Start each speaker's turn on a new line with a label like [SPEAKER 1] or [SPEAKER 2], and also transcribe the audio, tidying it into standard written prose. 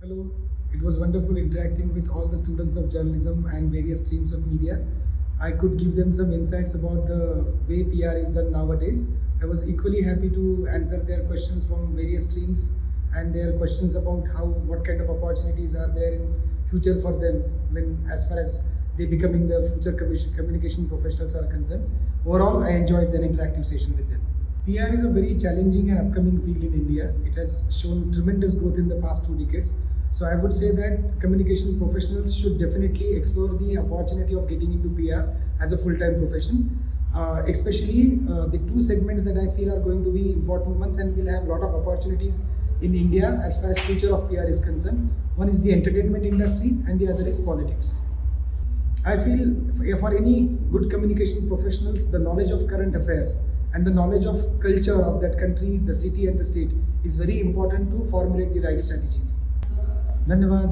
[SPEAKER 1] Hello, it was wonderful interacting with all the students of journalism and various streams of media. I could give them some insights about the way PR is done nowadays. I was equally happy to answer their questions from various streams and their questions about what kind of opportunities are there in future for them when as far as they becoming the future communication professionals are concerned. Overall, I enjoyed their interactive session with them. PR is a very challenging and upcoming field in India. It has shown tremendous growth in the past 2 decades. So I would say that communication professionals should definitely explore the opportunity of getting into PR as a full-time profession. Especially the two segments that I feel are going to be important ones and will have a lot of opportunities in India as far as future of PR is concerned. One is the entertainment industry and the other is politics. I feel for any good communication professionals, the knowledge of current affairs and the knowledge of culture of that country, the city and the state is very important to formulate the right strategies. धन्यवाद.